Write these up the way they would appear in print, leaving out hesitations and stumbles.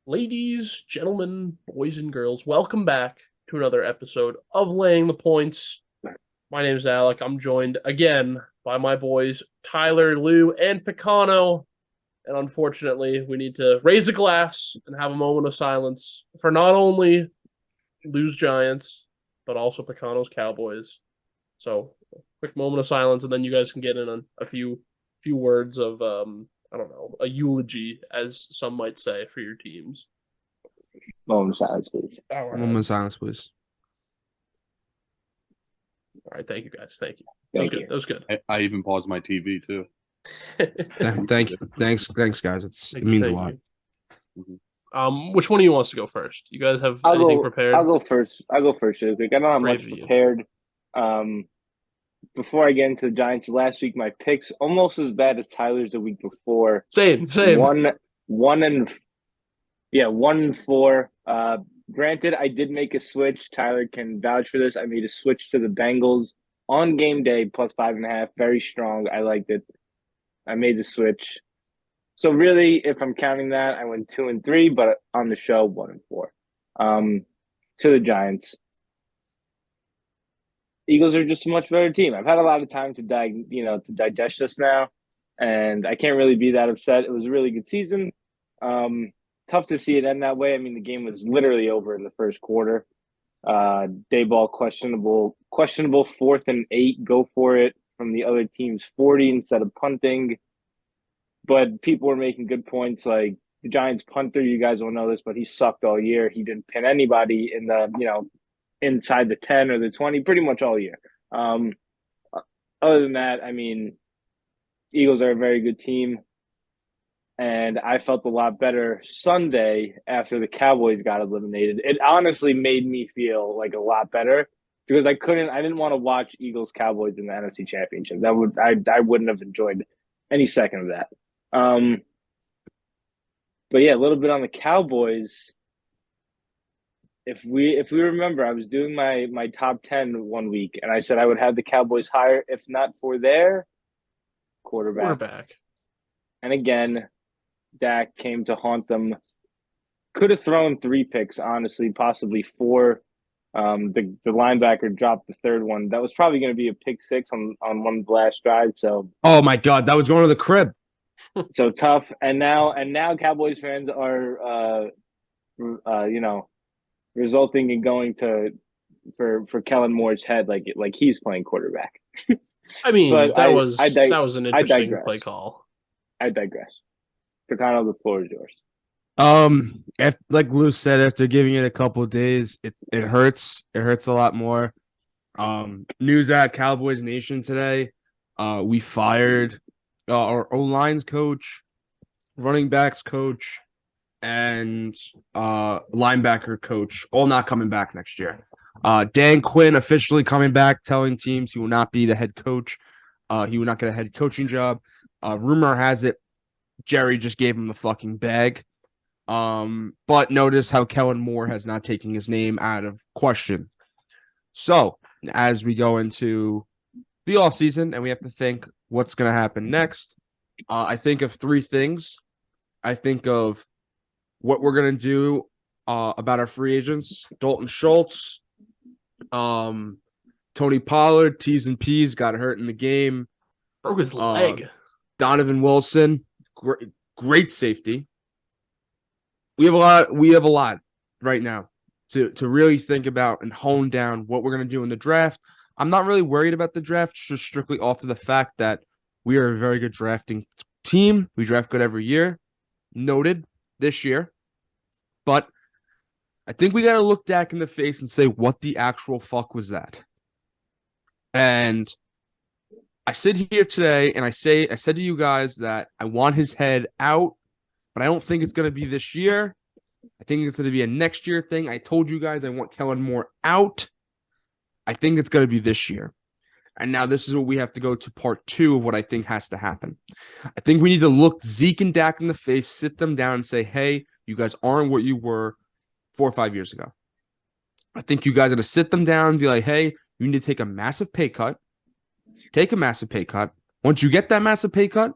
Ladies, gentlemen, boys, and girls, welcome back to another episode of Laying the Points. My name is Alec. I'm joined again by my boys, Tyler, Lou, and Picano. And unfortunately, we need to raise a glass and have a moment of silence for not only Lou's Giants, but also Picano's Cowboys. So, quick moment of silence, and then you guys can get in on a few words of I don't know, a eulogy, as some might say, for your teams. Moment of silence, please. All Moment right. of silence, please. All right. Thank you, guys. Thank you. That was Thank good. you. That was good. I even paused my TV too. Thank you. Thanks, guys. It Thank you. means a Thank lot. you. Which one of you wants to go first? You guys have I'll anything go. I'll prepared? go first. I'll go first real quick. I don't have Brave much of you. prepared. Um, Before I get into the Giants, last week my picks almost as bad as Tyler's the week before. Same. One and yeah, 1-4. Granted, I did make a switch. Tyler can vouch for this. I made a switch to the Bengals on game day plus 5.5. Very strong. I liked it. I made the switch. So really, if I'm counting that, I went 2-3, but on the show, 1-4. Um, to the Giants, Eagles are just a much better team. I've had a lot of time to digest this now, and I can't really be that upset. It was a really good season. Um, Tough to see it end that way. I mean, the game was literally over in the first quarter. Dayball questionable 4th and 8. Go for it from the other team's 40 instead of punting. But people were making good points. Like the Giants punter, you guys don't know this, but he sucked all year. He didn't pin anybody in the inside the 10 or the 20 pretty much all year. Um, Other than that, I mean, Eagles are a very good team. And I felt a lot better Sunday after the Cowboys got eliminated. It honestly made me feel like a lot better because I didn't want to watch Eagles Cowboys in the NFC Championship. I wouldn't have enjoyed any second of that. Um, but yeah, a little bit on the Cowboys. If we remember, I was doing my top 10 one week, and I said I would have the Cowboys higher if not for their quarterback. Quarterback. And again, Dak came to haunt them. Could have thrown 3 picks, honestly, possibly 4. The linebacker dropped the third one. That was probably going to be a pick six on one of the last drives. Oh my God, that was going to the crib. So tough. And now Cowboys fans are resulting in going to for Kellen Moore's head like he's playing quarterback. I mean, But that was an I interesting digress. play call. I digress. Picano, the floor is yours. Like Lou said, after giving it a couple of days, it hurts. It hurts a lot more. News at Cowboys Nation today. We fired our O-line's coach, running backs coach, and linebacker coach, all not coming back next year. Dan Quinn officially coming back, telling teams he will not be the head coach. He will not get a head coaching job. Rumor has it Jerry just gave him the fucking bag. But notice how Kellen Moore has not taken his name out of question. So as we go into the offseason and we have to think what's going to happen next, I think of 3 things. I think of what we're going to do about our free agents. Dalton Schultz, Tony Pollard, T's and P's got hurt in the game. Broke his leg. Donovan Wilson, great safety. We have a lot right now to really think about and hone down what we're going to do in the draft. I'm not really worried about the draft, just strictly off of the fact that we are a very good drafting team. We draft good every year. Noted this year. But I think we got to look Dak in the face and say, what the actual fuck was that? And I sit here today and I said to you guys that I want his head out, but I don't think it's going to be this year. I think it's going to be a next year thing. I told you guys I want Kellen Moore out. I think it's going to be this year. And now this is what we have to go to part 2 of what I think has to happen. I think we need to look Zeke and Dak in the face, sit them down and say, hey, you guys aren't what you were 4 or 5 years ago. I think you guys are to sit them down and be like, hey, you need to take a massive pay cut. Take a massive pay cut. Once you get that massive pay cut,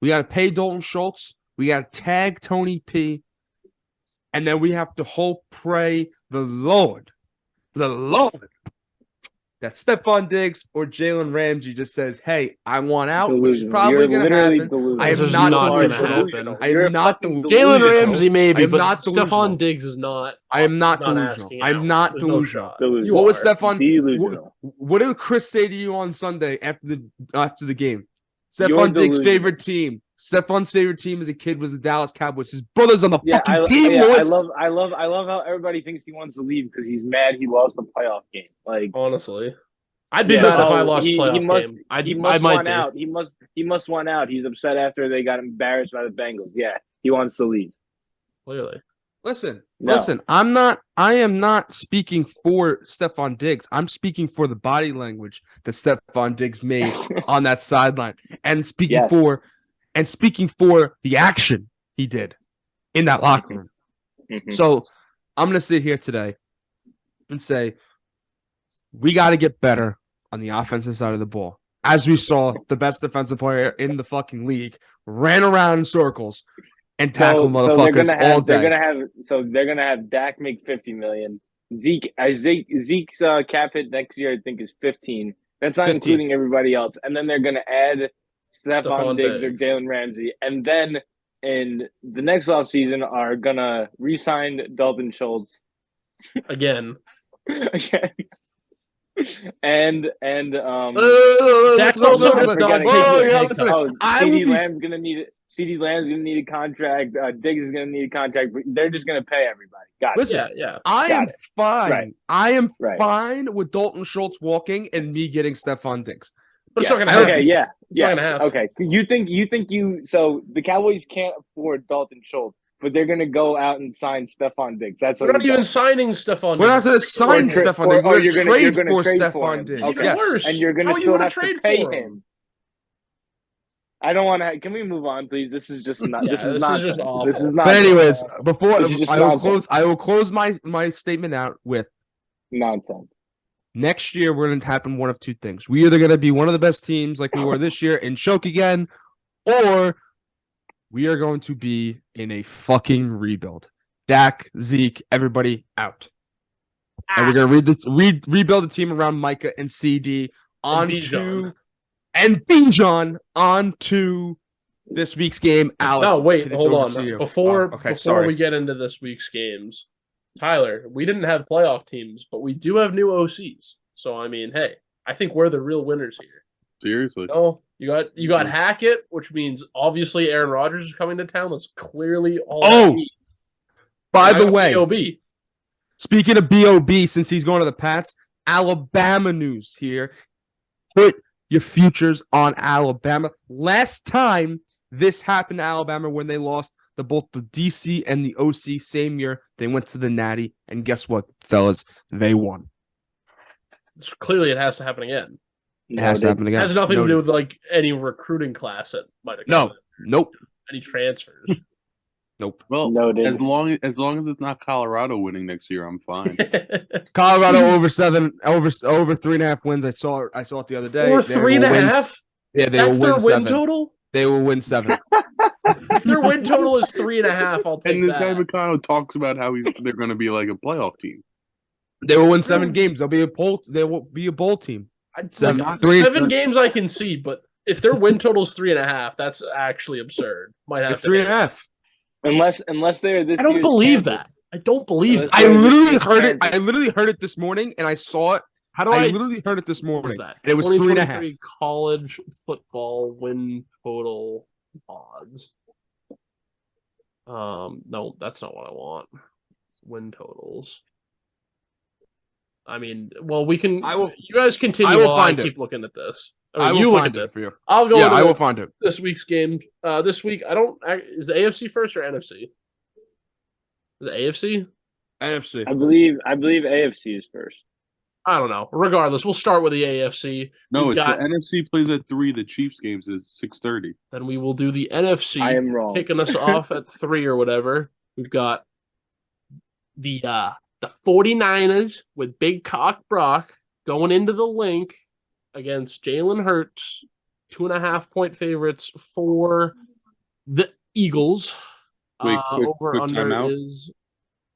we got to pay Dalton Schultz. We got to tag Tony P. and then we have to hope, pray the Lord, that Stephon Diggs or Jalen Ramsey just says, "Hey, I want out," which is Delusional. probably You're going to literally happen. delusional. I This am is not not gonna delusional. happen. I You're am not fucking delusional. Jalen delusional. Ramsey maybe, I'm but not delusional. Stephon Diggs is not. I am not not delusional. asking I'm out. not There's no delusional. shot. Delusional. You What was are. Stephon? Delusional. What did Chris say to you on Sunday after the game? You're Stephon Diggs' delusional. favorite team. Stephon's favorite team as a kid was the Dallas Cowboys. His brother's on the fucking team. I Lewis. love how everybody thinks he wants to leave because he's mad he lost the playoff game. Like, Honestly, I'd be mad if I lost he playoff must, game. he I must might want be. out. He must want out. He's upset after they got embarrassed by the Bengals. Yeah, he wants to leave. Clearly, Listen. No. I am not speaking for Stephon Diggs. I'm speaking for the body language that Stephon Diggs made on that sideline, and speaking Yes. for the action he did in that locker room. Mhm. So I'm gonna sit here today and say we got to get better on the offensive side of the ball. As we saw, the best defensive player in the fucking league ran around in circles and tackle motherfuckers all day. They're gonna have Dak make $50 million. Zeke's cap hit next year I think is 15. That's not 15. including everybody else. And then they're gonna add Stephon Stephon Diggs or Diggs. Jalen Ramsey. And then in the next offseason are gonna re-sign Dalton Schultz again, again. and That's also I'm just not forgetting- taking a pay listen, cut. I will CD be Lamb's gonna need a contract. Diggs is gonna need a contract. They're just gonna pay everybody. Got it. Listen, Yeah. I am Got it. fine. Right. I am Right. fine with Dalton Schultz walking and me getting Stephon Diggs. But it's Yes. not gonna happen. Okay, yeah. It's not gonna happen. Okay. So the Cowboys can't afford Dalton Schultz, but they're gonna go out and sign Stephon Diggs. That's what We're not you're even telling me. signing Stephon. We're not Diggs. going to sign Or tra- Stephon or- Diggs. or We're you're going gonna- to you're trade gonna for trade for Stephon him. Diggs. Okay. Even Yes. worse. And you're How gonna are you still gonna have to trade pay for him. I don't want to. Can we move on, please? This is just not. Yeah, this is this is nonsense. just awful. This is not. But anyways, before This is just I will nonsense. close my statement out with nonsense. next year we're going to happen one of two things. We're either going to be one of the best teams like we were this year and choke again, or we are going to be in a fucking rebuild. Dak, Zeke, everybody out. And we're going to rebuild the team around Micah and CD onto Bijan onto this week's game. Alex, No, wait, hit it hold over to on. you. Before Sorry. we get into this week's games, Tyler, we didn't have playoff teams, but we do have new OCs. So I mean, hey, I think we're the real winners here. Seriously. No, you got Hackett, which means obviously Aaron Rodgers is coming to town. That's clearly all. Oh, that by I the got way, B.O.B. speaking of B.O.B., since he's going to the Pats, Alabama news here. Put your futures on Alabama. Last time this happened to Alabama when they lost both the DC and the OC same year, they went to the Natty, and guess what, fellas? They won. Clearly, it has to happen again. It has to happen It again. has nothing to Noted. do with like any recruiting class that might have No, nope, any transfers. nope. Well, Noted. as long as it's not Colorado winning next year, I'm fine. Colorado over 3.5 wins. I saw it the other day. Or They 3.5. Yeah, they That's will their win win 7. total. They will win 7. If their win total is 3.5, I'll take And this that. guy Bacano talks about how they're going to be like a playoff team. They will win 7 games. They'll be a bowl. They will be a bowl team. Like, Not 3 7 games I can see, but if their win total is 3.5, that's actually absurd. Might have It's to 3.5. Unless they're this. I don't year's believe Kansas. that. I don't believe Unless that. I they're this literally year's heard it. Kansas. I literally heard it this morning, and I saw it. How do I I? literally heard it this What morning, was that? and it was 3.5. College football win total odds. No, that's not what I want. Win totals. I mean, well, we can. I will- You guys continue. I will while find I it. keep looking at this. I will you look find at it this. for you. I'll go. Yeah, into I will find it. this week's game. This week, I don't. Is the AFC first or NFC? The AFC. NFC. I believe AFC is first. I don't know. Regardless, we'll start with the AFC. No, We've it's got- the NFC plays at 3. The Chiefs games is 6:30. Then we will do the NFC. I am wrong. Kicking us off at 3 or whatever. We've got the 49ers with Big Cock Brock going into the link against Jalen Hurts, 2.5-point favorites for the Eagles. Wait, quick over under timeout. is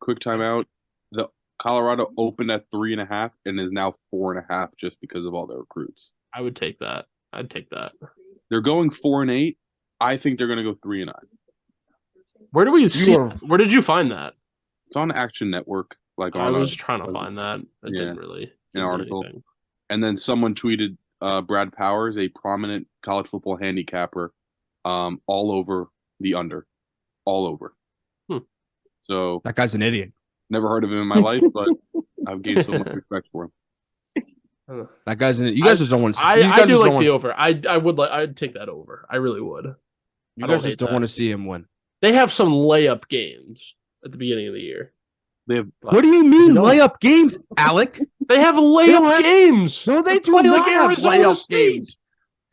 quick timeout. The Colorado opened at 3.5 and is now 4.5 just because of all their recruits. I would take that. I'd take that. They're going 4-8. I think they're going to go 3-9. Where do we see? are- Where did you find that? It's on Action Network. Like I on was trying to find that. It yeah, didn't really an give me article. anything. And then someone tweeted Brad Powers, a prominent college football handicapper, all over the under, all over. So That guy's an idiot. never heard of him in my life, but I've gained so much respect for him. That guy's an idiot. You guys just don't want to. I do like the over. I'd take that over. I really would. You I guys don't just hate don't that. want to see him win. They have some layup games at the beginning of the year. They have What do you mean don't. layup games, Alec? They have don't layup have- games. No, they do play not like have Arizona layup State. games.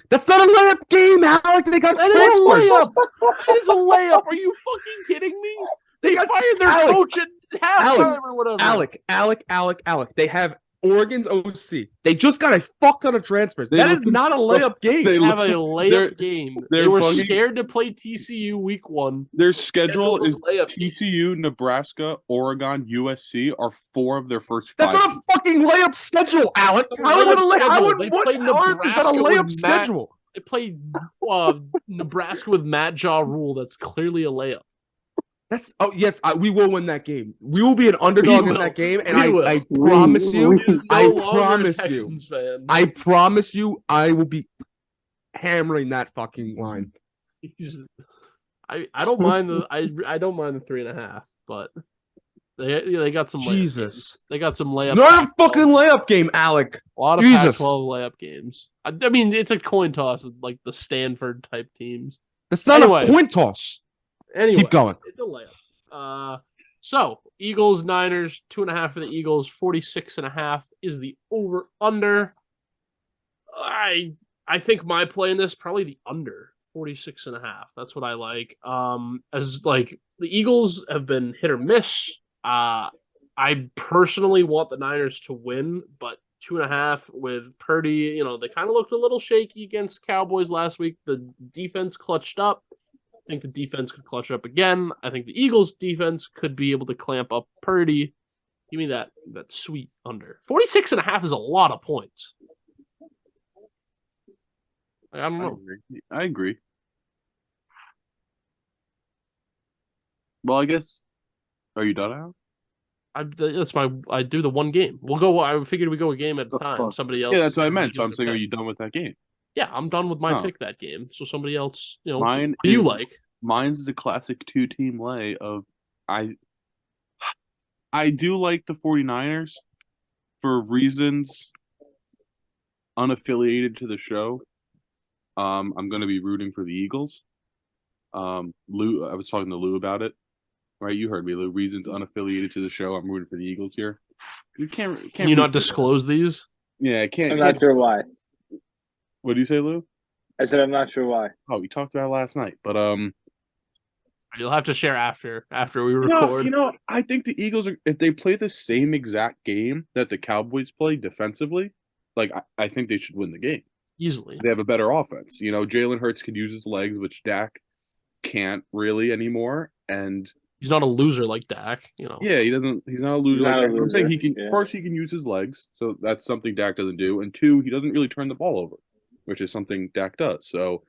That's not a layup game, Alec. They got That is a transfers. layup. That is a layup. Are you fucking kidding me? They got- fired their Alec, coach at halftime or whatever. Alec. They have Oregon's OC. They just got a fuck ton of transfers. They That is look- not a layup game. They have a they're- layup game. They they're were fucking- scared to play TCU week 1. Their schedule is Layup game. TCU, Nebraska, Oregon, USC are 4 of their first 5. That's not a fucking layup schedule, Alec. How is it a Layup layup? schedule. They played Is that a Nebraska layup with Matt- schedule? They played Nebraska with Matt Ja Rule. That's clearly a layup. That's yes. We will win that game. We will be an underdog in will. that game, and We will. I promise you. He's no I longer a promise you. Texans fan. I promise you. I will be hammering that fucking line. I don't mind the I don't mind the 3.5, but they got some layup Jesus. games. They got some layup. Not a Pac-12. fucking layup game, Alec. A lot of Jesus. Pac-12 layup games. I mean, it's a coin toss with like the Stanford type teams. That's not Anyway. a coin toss. Anyway, Keep going. it's a layup. So Eagles, Niners, 2.5 for the Eagles, 46.5 is the over under. I think my play in this probably the under 46.5. That's what I like. As like the Eagles have been hit or miss. I personally want the Niners to win, but 2.5 with Purdy, they kind of looked a little shaky against Cowboys last week. The defense clutched up. I think the defense could clutch up again. I think the Eagles defense could be able to clamp up Purdy. Give me that sweet under. 46.5 is a lot of points. I don't know. I agree. Well, I guess. Are you done, Al? I do the one game. We'll go. I figured we go a game at a time. Somebody else. Yeah, that's what I meant. So I'm gives a saying, are pick. you done with that game? Yeah, I'm done with my Oh. pick that game. So somebody else, Mine what do you is- like? Mine's the classic 2-team lay of I do like the 49ers for reasons unaffiliated to the show. I'm going to be rooting for the Eagles. Lou, I was talking to Lou about it. Right, you heard me, Lou. Reasons unaffiliated to the show. I'm rooting for the Eagles here. You can't Can you not root for- disclose these? Yeah, I can't. I'm not sure why. What do you say, Lou? I said I'm not sure why. Oh, we talked about it last night, but You'll have to share after we record. I think the Eagles are, if they play the same exact game that the Cowboys play defensively, like I think they should win the game. Easily. They have a better offense. Jalen Hurts can use his legs, which Dak can't really anymore. And He's not a loser like Dak. yeah, he's not a loser. He's not like a that. I'm saying he loser, can yeah. first he can use his legs, so that's something Dak doesn't do. And 2, he doesn't really turn the ball over, which is something Dak does. So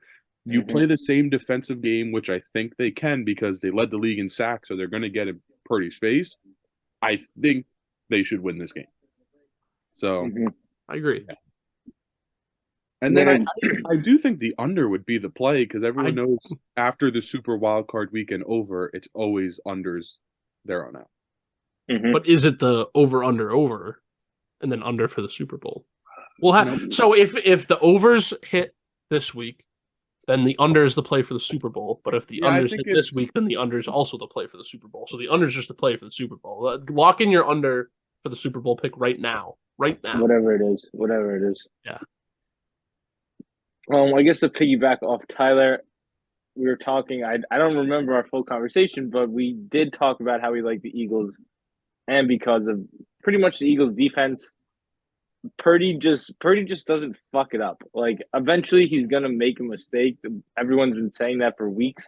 you play the same defensive game, which I think they can because they led the league in sacks, so they're going to get in Purdy's face. I think they should win this game. So, Mhm. I agree. and then I do think the under would be the play because everyone I- knows after the Super Wild Card weekend over, it's always unders there on out. Mhm. But is it the over, and then under for the Super Bowl? We'll have so if the overs hit this week, then the under is the play for the Super Bowl. But if the Yeah, I unders think hit this it's- week, then the under is also the play for the Super Bowl. So the under is just the play for the Super Bowl. Lock in your under for the Super Bowl pick right now. Right now. Whatever it is. Yeah. I guess to piggyback off Tyler, we were talking. I don't remember our full conversation, but we did talk about how we like the Eagles, and because of pretty much the Eagles' defense, Purdy just doesn't fuck it up. Like eventually, he's gonna make a mistake. Everyone's been saying that for weeks.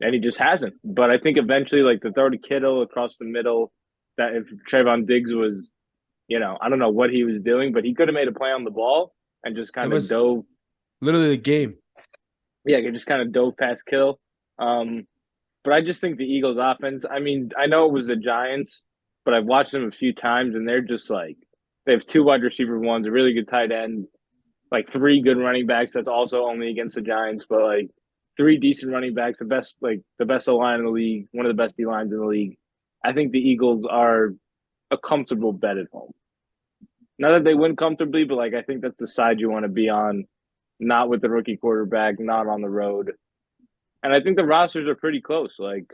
and he just hasn't. But I think eventually, like the throw to Kittle across the middle, that if Trayvon Diggs was, I don't know what he was doing, but he could have made a play on the ball and just It kind of was dove. literally a game. Yeah, he just kind of dove past Kittle. But I just think the Eagles' offense. I mean, I know it was the Giants, but I've watched them a few times, and they're just like they have 2 wide receiver ones, a really good tight end, like 3 good running backs. That's also only against the Giants, but like 3 decent running backs, the best O line in the league, one of the best D lines in the league. I think the Eagles are a comfortable bet at home. Not that they win comfortably, but like I think that's the side you want to be on, not with the rookie quarterback, not on the road. And I think the rosters are pretty close. Like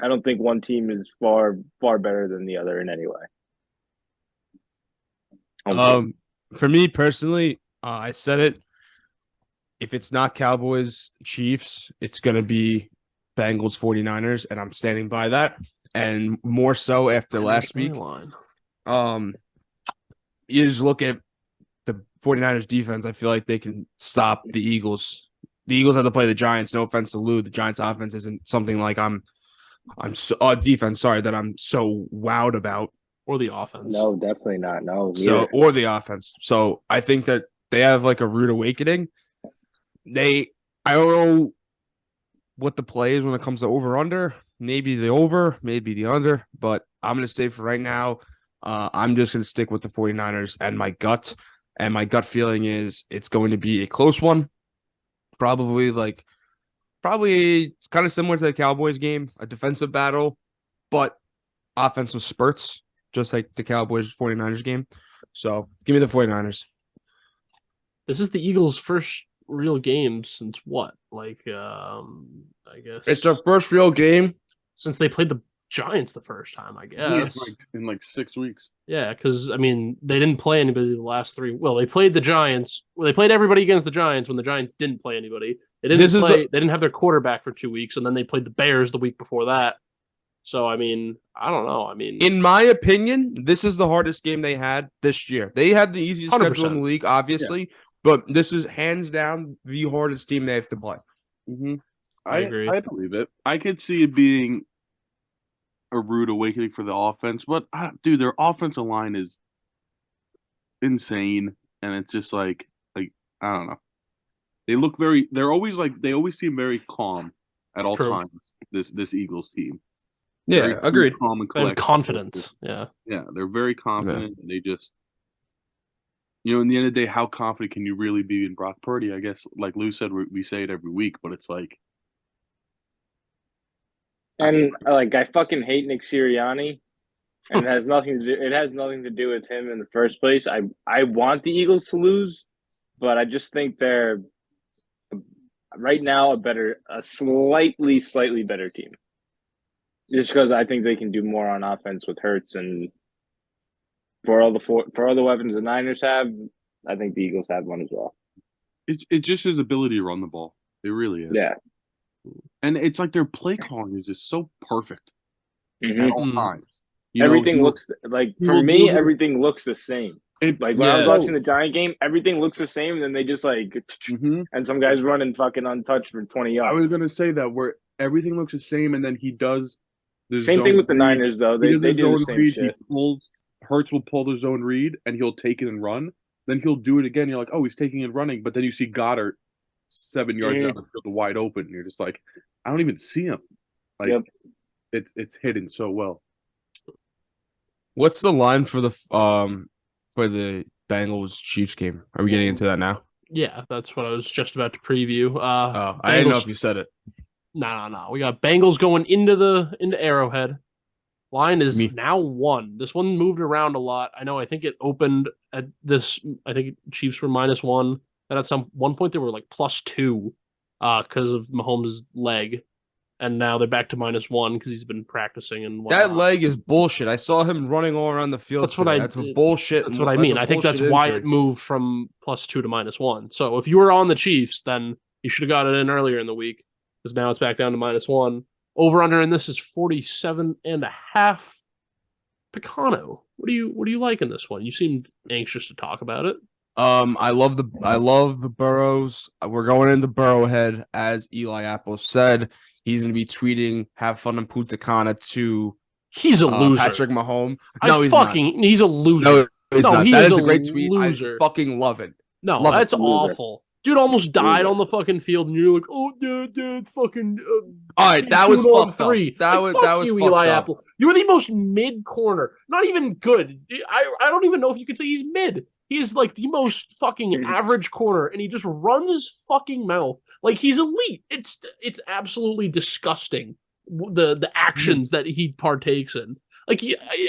I don't think one team is far better than the other in any way. For me personally, I said it. If it's not Cowboys Chiefs, it's gonna be Bengals 49ers, and I'm standing by that. And more so after last week. You just look at the 49ers defense, I feel like they can stop the Eagles. The Eagles have to play the Giants. No offense to Lou. The Giants offense isn't something like I'm so defense, sorry, that I'm so wowed about. Or the offense. No, definitely not. No. Or the offense. So I think that they have like a rude awakening. I don't know what the play is when it comes to over under. Maybe the over, maybe the under, but I'm going to say for right now, I'm just going to stick with the 49ers and my gut. And my gut feeling is it's going to be a close one. Probably kind of similar to the Cowboys game, a defensive battle, but offensive spurts, just like the Cowboys 49ers game. So give me the 49ers. This is the Eagles' first real game since what? I guess It's their first real game since they played the Giants the first time, I guess. Yeah, in 6 weeks. Yeah, because I mean they didn't play anybody the last 3. Well, they played the Giants. Well, they played everybody against the Giants when the Giants didn't play anybody. They didn't play. They didn't have their quarterback for 2 weeks, and then they played the Bears the week before that. So I mean, I don't know. I mean, in my opinion, this is the hardest game they had this year. They had the easiest 100%. schedule in the league, obviously, but this is hands down the hardest team they have to play. Mm-hmm. I agree. I believe it. I could see it being a rude awakening for the offense, but dude, their offensive line is insane, and it's just like I don't know. They always seem very calm at all times. This Eagles team. Yeah, very agreed. Calm and they have confidence. Yeah, they're very confident. Yeah. They just, in the end of the day, how confident can you really be in Brock Purdy? I guess, like Lou said, we say it every week, but it's like. And I fucking hate Nick Sirianni, and it has nothing to do. It has nothing to do with him in the first place. I want the Eagles to lose, but I just think they're right now a slightly better team. Just because I think they can do more on offense with Hurts, and for all the weapons the Niners have, I think the Eagles have one as well. It's just his ability to run the ball. It really is. Yeah. And it's like their play calling is just so perfect at all times. Everything looks like for me. Everything looks the same. When I was watching the Giant game, everything looks the same. And then they just and some guys running fucking untouched for 20 yards. I was gonna say that where everything looks the same, and then he does the same thing with the Niners though. They do the same read. shit. Hurts will pull the zone read, and he'll take it and run. Then he'll do it again. You're like, oh, he's taking and running, but then you see Goddard 7 yards down the field, wide open. And you're just like, I don't even see him. It's hidden so well. What's the line for the Bengals Chiefs game? Are we getting into that now? Yeah, that's what I was just about to preview. I didn't know if you said it. No. We got Bengals going into Arrowhead. Line is now 1. This one moved around a lot. I think it opened at this. I think Chiefs were -1. And at one point they were like +2 because of Mahomes' leg. And now they're back to -1 because he's been practicing and whatnot. That leg is bullshit. I saw him running all around the field. That's bullshit. That's what I mean. I think that's why it moved from +2 to -1. So if you were on the Chiefs, then you should have got it in earlier in the week because now it's back down to -1. Over under in this is 47.5. Picano, what do you like in this one? You seemed anxious to talk about it. I love the Burrows. We're going into Burrowhead, as Eli Apple said. He's going to be tweeting "Have fun in Punta Cana" to He's a loser. Patrick Mahomes. No, he's not. He's a loser. No, he's No, not. he That is is a a great tweet. loser. I fucking love it. No, Love it. that's Loser. awful. Dude almost died Loser. on the fucking field, and you're like, "Oh, dude, fucking." All right, that was 2 on fucked up. 3. That was you, fucked Eli up. Apple. You were the most mid corner. Not even good. I don't even know if you could say he's mid. He is like the most fucking average corner, and he just runs his fucking mouth like he's elite. It's absolutely disgusting. The actions that he partakes in. Like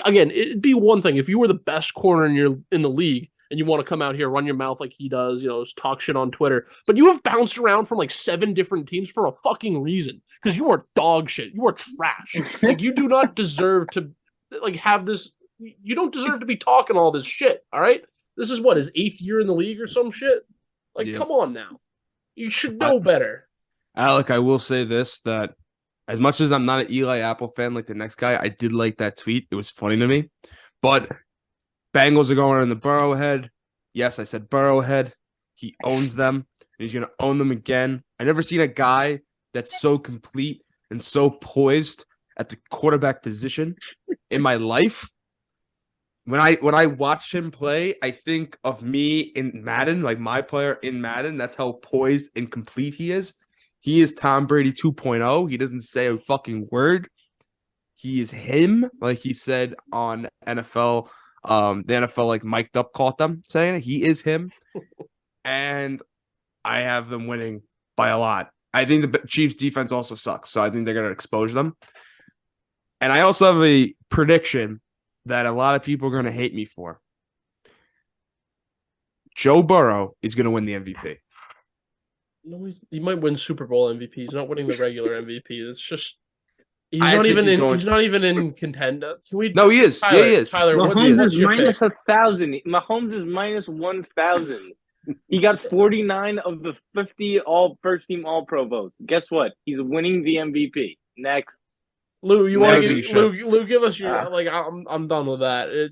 again, it'd be one thing if you were the best corner in the league and you want to come out here, run your mouth like he does, talk shit on Twitter. But you have bounced around from like 7 different teams for a fucking reason. Because you are dog shit. You are trash. Like you do not deserve to have this. You don't deserve to be talking all this shit. All right. This is what his 8th year in the league or some shit. Like, Yeah. come on now. You should know better. Alec, I will say this, that as much as I'm not an Eli Apple fan like the next guy, I did like that tweet. It was funny to me. But Bengals are going in the Burrowhead. Yes, I said Burrowhead. He owns them, and he's going to own them again. I never seen a guy that's so complete and so poised at the quarterback position in my life. When I watch him play, I think of me in Madden, like my player in Madden. That's how poised and complete he is. He is Tom Brady 2.0. He doesn't say a fucking word. He is him, like he said on NFL. The NFL like mic'd up, caught them saying it. He is him, and I have them winning by a lot. I think the Chiefs' defense also sucks, so I think they're gonna expose them. And I also have a prediction that a lot of people are going to hate me for. Joe Burrow is going to win the MVP. No, he might win Super Bowl MVP. He's not winning the regular MVP. It's just he's I not think even he's in. going He's to- not even in contender. Can we? No, he is. Tyler, Yeah, he is. Tyler, what's Mahomes is your minus pick? 1,000. Mahomes is minus 1,000. He got 49 of the 50 all first team All Pro votes. Guess what? He's winning the MVP. Next. Lou, you No, want I to think give you Lou? Give us your I'm done with that.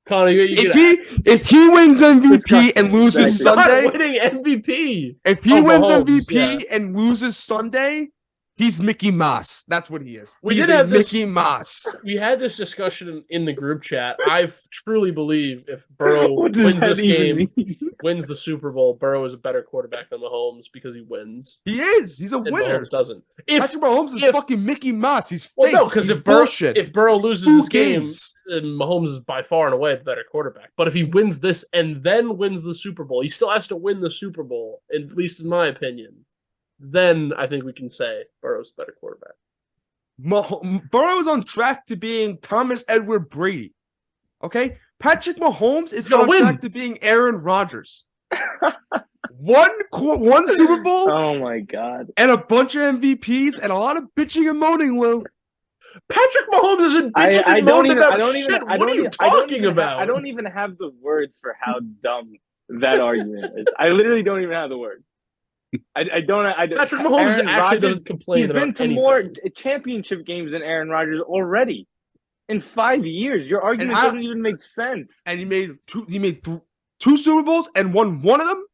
Connor, If he wins MVP and loses he's not Sunday, winning MVP. if he wins Mahomes, MVP yeah. and loses Sunday, he's Mickey Mouse. That's what he is. We He's did have this- Mickey Mouse. We had this discussion in the group chat. I truly believe if Burrow What does wins that this even game, mean? wins the Super Bowl, Burrow is a better quarterback than Mahomes because he wins. He is. He's a And winner. Mahomes doesn't. Patrick Mahomes is fucking Mickey Mouse. He's fake. Well, no, because He's if bullshit. Burrow loses Two this game, games. then Mahomes is by far and away the better quarterback. But if he wins this and then wins the Super Bowl, he still has to win the Super Bowl, at least in my opinion. Then I think we can say Burrow's the better quarterback. Burrow is on track to being Thomas Edward Brady. Okay? Patrick Mahomes is gonna on win. track to being Aaron Rodgers. One Super Bowl Oh my God. and a bunch of MVPs and a lot of bitching and moaning, Lou. Patrick Mahomes isn't bitching I and don't moaning even. about I don't shit. even. I What don't are you even- I don't talking even about? I don't even have the words for how dumb that argument is. I literally don't even have the words. I don't. Patrick Mahomes Aaron actually Rodgers, doesn't complain He's about been to anything. more championship games than Aaron Rodgers already in 5 years. Your argument how- doesn't even make sense. And he made two Super Bowls and won one of them.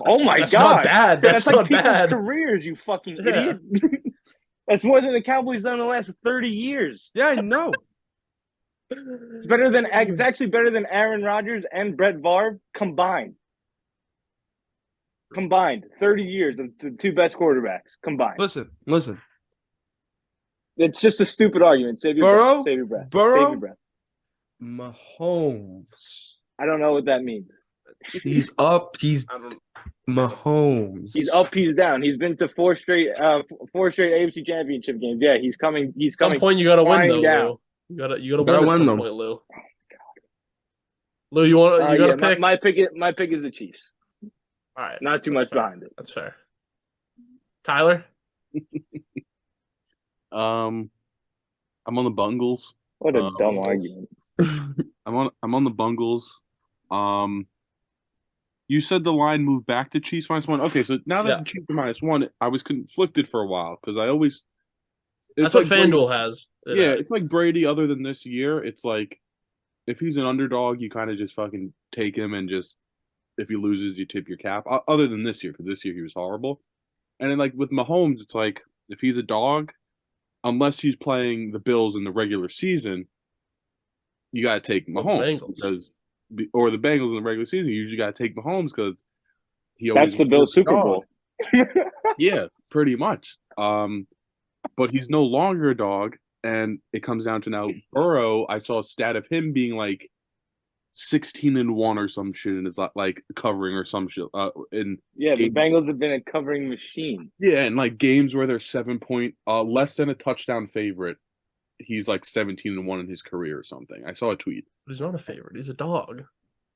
Oh my That's God, not bad. That's like not people's bad. careers. You fucking Yeah. idiot. That's more than the Cowboys done in the last 30 years. Yeah, I know. It's better than. It's actually better than Aaron Rodgers and Brett Favre combined. 30 years of the two best quarterbacks combined. Listen. It's just a stupid argument. Save your Burrow, breath. Save your breath. Save Burrow, your breath. Mahomes. I don't know what that means. He's up. He's I don't- Mahomes. He's up. He's down. He's been to four straight AFC Championship games. Yeah, he's coming. He's At some coming. point, you got to win, flying though. down. Lou. You gotta Gotta win at win some them. point, Lou. Lou, you want? You got to pick. My pick is the Chiefs. All right, Not too that's much fair. behind it. That's fair. Tyler, I'm on the Bungles. What a Um, dumb argument. I'm on the Bungles. You said the line moved back to Chiefs -1. Okay, so now that Yeah. the Chiefs are -1, I was conflicted for a while because I always. that's it's what like FanDuel has. Yeah, it's like Brady. Other than this year, it's like if he's an underdog, you kind of just fucking take him and just if he loses, you tip your cap. Other than this year, because this year he was horrible. And then like with Mahomes, it's like if he's a dog, unless he's playing the Bills in the regular season, you got to take Mahomes or the Bengals in the regular season. You usually got to take Mahomes because he always That's the Bills Super Bowl. Yeah, pretty much. But he's no longer a dog, and it comes down to now Burrow. I saw a stat of him being like 16-1 or some shit, and it's like covering or some shit. The Bengals have been a covering machine. Yeah, and like games where they're 7-point, less than a touchdown favorite, he's like 17-1 in his career or something. I saw a tweet. He's not a favorite. He's a dog.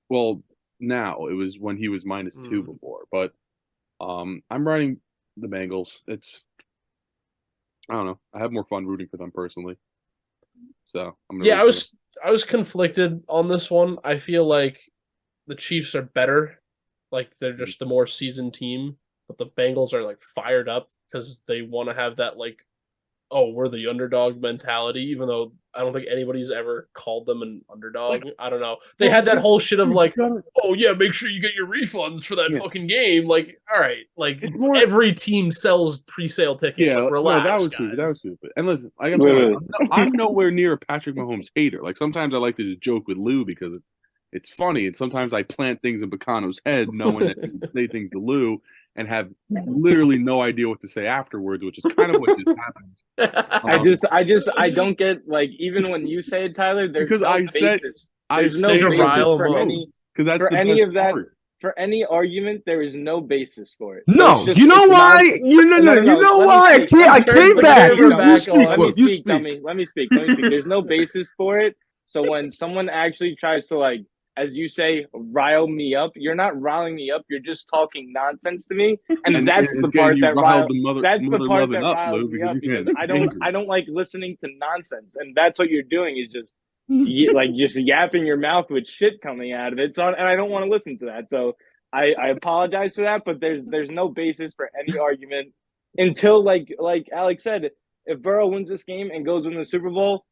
Well, now it was when he was -2 before, but I'm riding the Bengals. I don't know. I have more fun rooting for them personally. So I was conflicted on this one. I feel like the Chiefs are better. Like they're just the more seasoned team, but the Bengals are like fired up because they want to have that like, oh, we're the underdog mentality, even though I don't think anybody's ever called them an underdog. I don't know. They had that whole shit of like, oh yeah, make sure you get your refunds for that fucking game. Like, all right, like every team sells pre-sale tickets. Yeah, like, relax, that was guys. stupid. That was stupid. And listen, like I'm saying, I'm nowhere near a Patrick Mahomes hater. Like sometimes I like to just joke with Lou because it's funny, and sometimes I plant things in Bacano's head, knowing that he can say things to Lou and have literally no idea what to say afterwards, which is kind of what just happened. I don't get like even when you say it, Tyler. There's because no basis. There's no basis for any of that. For any argument, there is no basis for it. No, you know why? You know why? I came back. You speak. Let me speak. There's no basis for it. So when someone actually tries to like, as you say, rile me up, you're not riling me up. You're just talking nonsense to me, and that's the part that riles me up because I don't like listening to nonsense, and that's what you're doing is just just yapping your mouth with shit coming out of it. So, and I don't want to listen to that. So I apologize for that, but there's no basis for any argument until like Alex said, if Burrow wins this game and goes in the Super Bowl,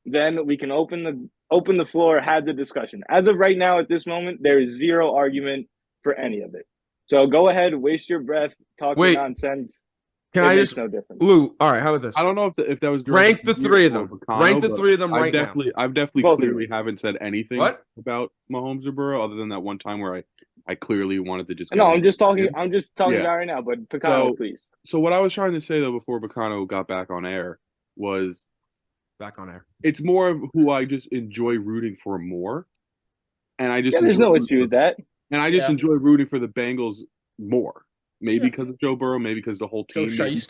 then we can open the floor, have the discussion. As of right now, at this moment, there is zero argument for any of it. So go ahead, waste your breath, talking nonsense. Can no difference. Lou, all right, how about this? I don't know if that was rank the three of them. Rank the three of them right now. I've definitely clearly haven't said anything about Mahomes or Burrow other than that one time where I clearly wanted to just. No, I'm just talking about right now. But Bacano, please. So what I was trying to say though before Bacano got back on air was. Back on air. It's more of who I just enjoy rooting for more, and I just there's no issue with that. And I just enjoy rooting for the Bengals more. Maybe because of Joe Burrow, maybe because the whole team because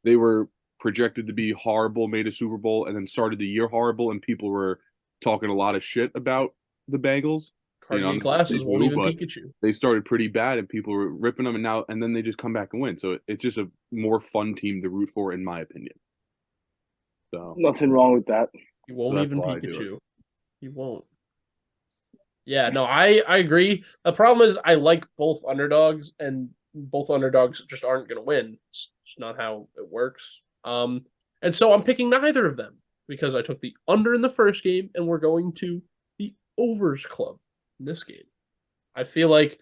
they were projected to be horrible, made a Super Bowl, and then started the year horrible, and people were talking a lot of shit about the Bengals. Cartier glasses won't even Pikachu. They started pretty bad, and people were ripping them, and then they just come back and win. So it's just a more fun team to root for, in my opinion. So nothing wrong with that. You won't even Pikachu. You won't. Yeah, no, I agree. The problem is I like both underdogs, and both underdogs just aren't going to win. It's just not how it works. And so I'm picking neither of them because I took the under in the first game, and we're going to the overs club in this game. I feel like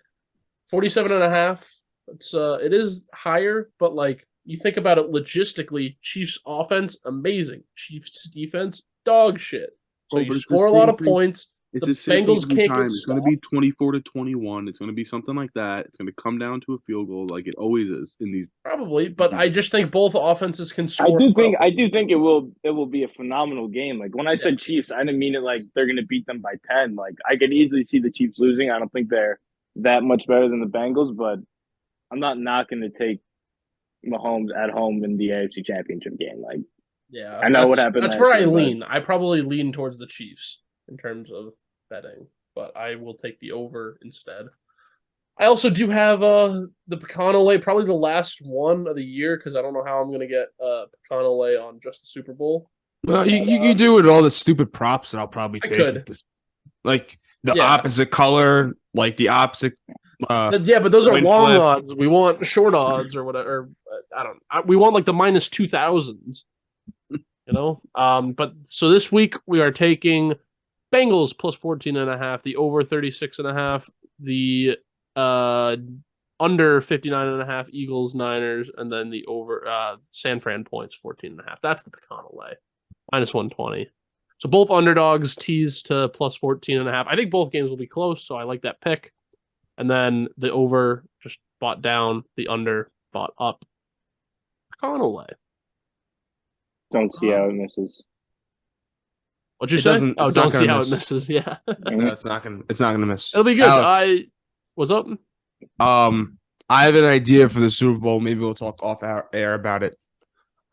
47.5. It is higher, but like. You think about it logistically, Chiefs offense, amazing. Chiefs defense, dog shit. So you score a lot of points. The Bengals can't get It's going to be 24-21. It's going to be something like that. It's going to come down to a field goal like it always is in these. Probably, but I just think both offenses can score. I do think it will be a phenomenal game. Like when I said Chiefs, I didn't mean it like they're going to beat them by 10. Like I could easily see the Chiefs losing. I don't think they're that much better than the Bengals, but I'm not knocking to take Mahomes at home in the AFC Championship game. Like, yeah, I know what happened. That's where I lean. I probably lean towards the Chiefs in terms of betting, but I will take the over instead. I also do have the Pecan lay, probably the last one of the year because I don't know how I'm going to get Pecan lay on just the Super Bowl. Well, you do it all the stupid props that I'll probably take. Like the opposite color, like the opposite. But those are long odds. We want short odds or whatever. We want like the -2000s. But so this week we are taking Bengals plus 14.5. The over 36.5. The under 59.5. Eagles, Niners, and then the over San Fran points 14.5. That's the Picano lay. Minus 120. So both underdogs teased to plus 14.5. I think both games will be close, so I like that pick. And then the over just bought down, the under bought up. Picano lay. Don't see how it misses. What'd you It say? doesn't- Oh, it's not don't see gonna how miss. it misses. Yeah. No, it's not gonna miss. It'll be good. Alec, What's up? I have an idea for the Super Bowl. Maybe we'll talk off air about it.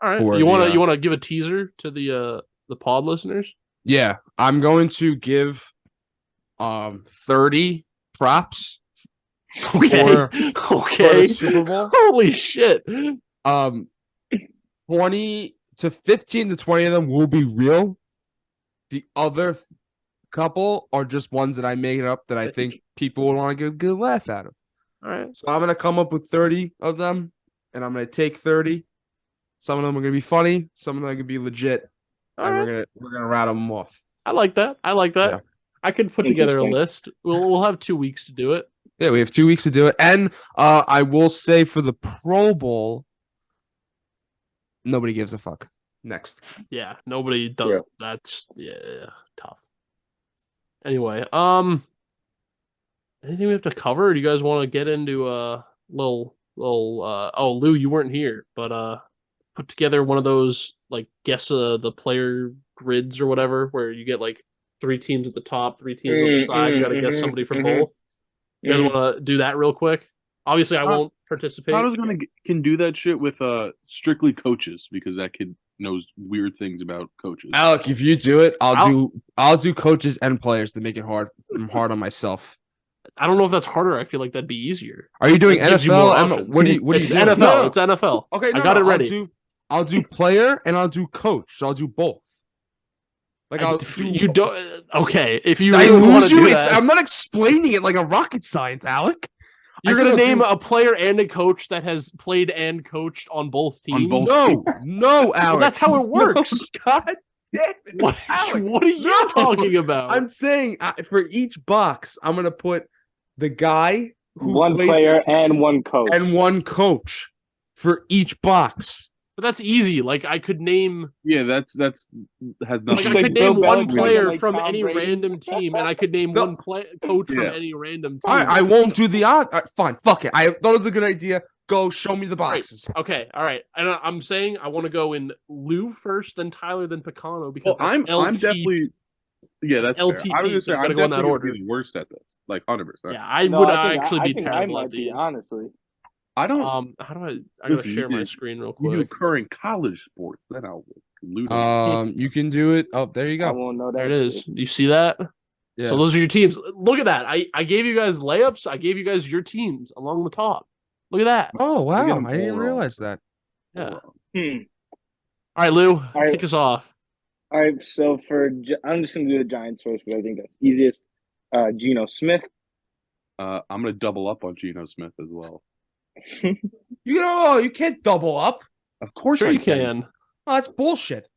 All right. For You the, wanna give a teaser to the pod listeners? Yeah, I'm going to give 30 props Okay. for Okay. the Super Bowl. Holy shit. 20 to 15 to 20 of them will be real. The other couple are just ones that I made up that I think people would want to get a good laugh out of. All right. So I'm gonna come up with 30 of them, and I'm gonna take 30. Some of them are gonna be funny, some of them are gonna be legit, All and right. we're gonna rattle them off. I like that. Yeah. I could put together a Interesting. list. We'll have 2 weeks to do it. Yeah, we have 2 weeks to do it, and I will say for the Pro Bowl, nobody gives a fuck. Next, Yeah, nobody does. Yeah. That's tough. Anyway, anything we have to cover? Or do you guys want to get into a little? Oh, Lou, you weren't here, but put together one of those like guess the player grids or whatever, where you get like 3 teams at the top, 3 teams on the side. You got to guess somebody from both. You guys want to do that real quick? Obviously, I won't participate. Connor's can do that shit with strictly coaches because that kid knows weird things about coaches. Alec, if you do it, I'll do coaches and players to make it hard on myself. I don't know if that's harder. I feel like that'd be easier. Are you doing It gives you more NFL? options. What do you It's doing? NFL. No. It's NFL. Okay, I got it ready. I'll do player and I'll do coach. So I'll do both. Like You don't. Okay, if you I really want lose to you. do that, I'm not explaining it like a rocket science, Alec. you're I gonna said I'll name do- a player and a coach that has played and coached on both teams. both No, Alec. Well, that's how it works. No, God damn it, What, Alec. what are you No. talking about? I'm saying for each box, I'm gonna put the guy who One played player the team and one coach. and one coach for each box. But that's easy. Like I could name, Yeah, that's has like nothing. I like could Bill name one Belichick player and, like, from Tom any Brady. random team, and I could name No. one coach from Yeah. any random team. All right, I won't do the odd. Fine, fuck it. I thought it was a good idea. Go show me the boxes. Okay, all right. And I'm saying I want to go in Lou first, then Tyler, then Picano because Well, that's I'm LT. definitely that's fair. LTP, I was gonna so say you I'm gotta go in that definitely gonna order. be the worst at this, like 100%. Yeah, I No, would I think actually I be think I terrible at might be, these. honestly. I don't. How do I gotta Listen, share my you- screen real You do quick. current college sports, then I'll loot. You can do it. Oh, there you I go. won't know that. There it is. shit. You see that? Yeah. So those are your teams. Look at that. I gave you guys layups. I gave you guys your teams along the top. Look at that. Oh I get wow, 'em I didn't all realize that. Yeah. Hmm. All right, Lou, right. kick us off. All right, so I'm just gonna do the Giants first, but I think that's easiest. Geno Smith. I'm gonna double up on Geno Smith as well. You can't double up. Of course, Sure I you can. Oh, that's bullshit.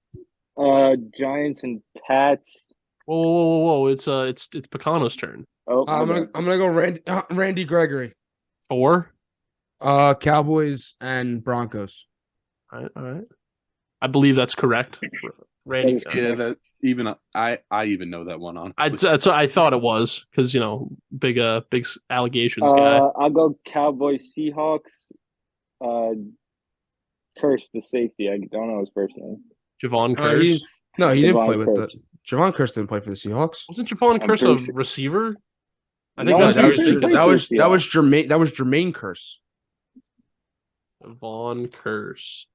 Giants and Pats. Whoa. It's Picano's turn. Oh, I'm gonna go Randy Gregory. 4. Cowboys and Broncos. All right. I believe that's correct. Randy. That is Yeah, that even I even know that one on. That's what I thought it was because big allegations guy. I'll go Cowboys Seahawks. Curse the safety. I don't know his first name. Javon Uh, he- Curse. No, he didn't Javon play with Curse. Javon Curse didn't play for the Seahawks. Wasn't Javon I'm Curse a pretty sure. receiver? I No, think No, that's he what that I was was thinking. that was Jermaine Curse. Javon Curse.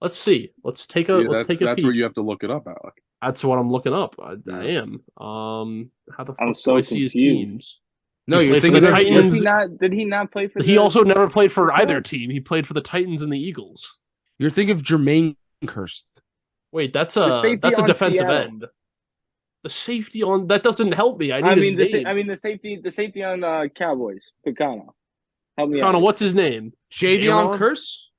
Let's see. Let's take a that's peek. where you have to look it up, Alec. That's what I'm looking up. I Yeah. am. How the I'm fuck so do I see his confused. teams? No, He you're played for thinking the of Titans. Did he not play for? He the- also never played for the either Seahawks? team. He played for the Titans and the Eagles. You're thinking of Jermaine Curse. Wait, that's The safety a on defensive Seattle. end. The safety on that doesn't help me. I need I mean, his name. the safety on Cowboys. Picano. Help me Connor, out. what's his name? Javion Jaron? Curse.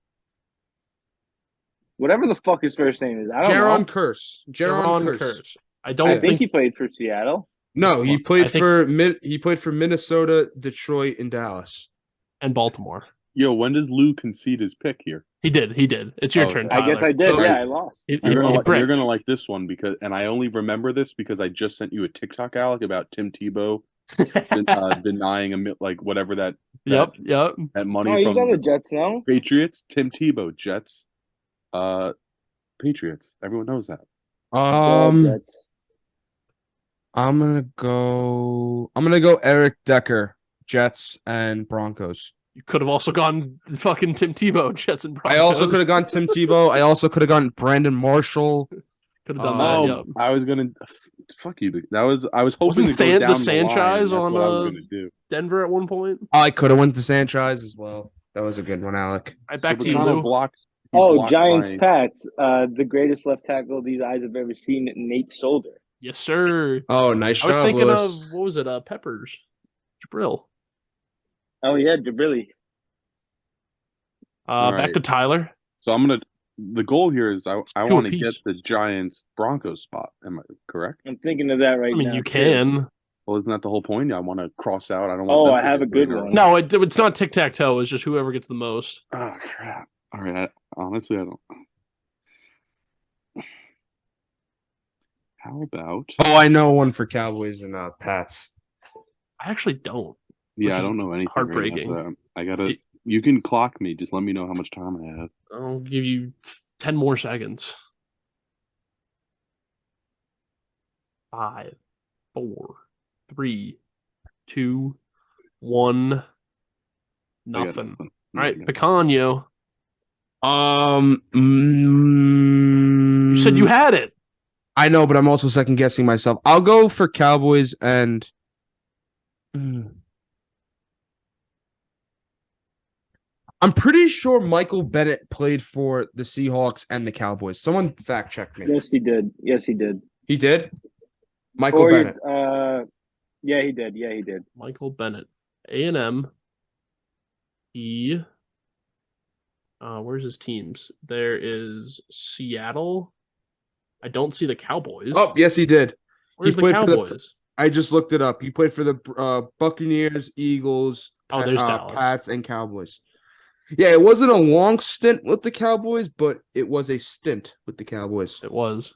Whatever the fuck his first name is. I don't Jaron know. Curse. Jaron Jaron Curse. Curse. I don't I think think he played for Seattle. No, he Well, I played think- for he played for Minnesota, Detroit, and Dallas. and Baltimore. Yo, when does Lou concede his pick here? He did. It's your Oh, turn, okay. I guess Tyler. I did. So- Yeah, I lost. He You're gonna bricked. like this one because, and I only remember this because I just sent you a TikTok, Alec, about Tim Tebow denying like whatever that Yep. that money Oh, he's from on the the Jets now. Patriots. Tim Tebow, Jets, Patriots. Everyone knows that. Jets. I'm gonna go Eric Decker, Jets and Broncos. You could have also gone fucking Tim Tebow, Jets and Broncos. I also could have gone Tim Tebow. I also could have gone Brandon Marshall. Could have done Oh, that. Yep. I was gonna fuck you. I was hoping Wasn't to go the down the Sanchez line. That's on, what I was gonna do. Denver at one point. I could have went to Sanchez as well. That was a good one, Alec. All right, back So to you, Bacano Lou. blocked- he Oh, blocked Giants, my- Pats. The greatest left tackle these eyes have ever seen, Nate Solder. Yes, sir. Oh, nice I was job, thinking Lewis. of what was it? Peppers, Jabril. Oh yeah, Jabrili. All Back right. to Tyler. So the goal here is I Two want to apiece. get the Giants Broncos spot. Am I correct? I'm thinking of that right I mean, now. you too. can. Well, isn't that the whole point? I want to cross out. I don't Oh, want. them I to have get a good three in one. row. No, it's not tic tac toe. It's just whoever gets the most. Oh crap! All right. Honestly, I don't. How about? Oh, I know one for Cowboys and Pats. I actually don't. Yeah, I is don't know anything. heartbreaking. Right now, but I gotta. You can clock me. Just let me know how much time I have. I'll give you 10 more seconds. 5, 4, 3, 2, 1. I got Nothing. nothing. All right, Yeah. Picanio. You You said you had it. I know, but I'm also second guessing myself. I'll go for Cowboys and. I'm pretty sure Michael Bennett played for the Seahawks and the Cowboys. Someone fact check me. Yes, he did. Yes, he did. He did? Michael Or, Bennett. yeah, he did. Yeah, he did. Michael Bennett. A&M. Where's his teams? There is Seattle. I don't see the Cowboys. Oh, yes, he did. Where's the played for the- Cowboys? I just looked it up. He played for the Buccaneers, Eagles, Oh, there's Dallas. Pats, and Cowboys. Yeah, it wasn't a long stint with the Cowboys, but it was a stint with the Cowboys. It was.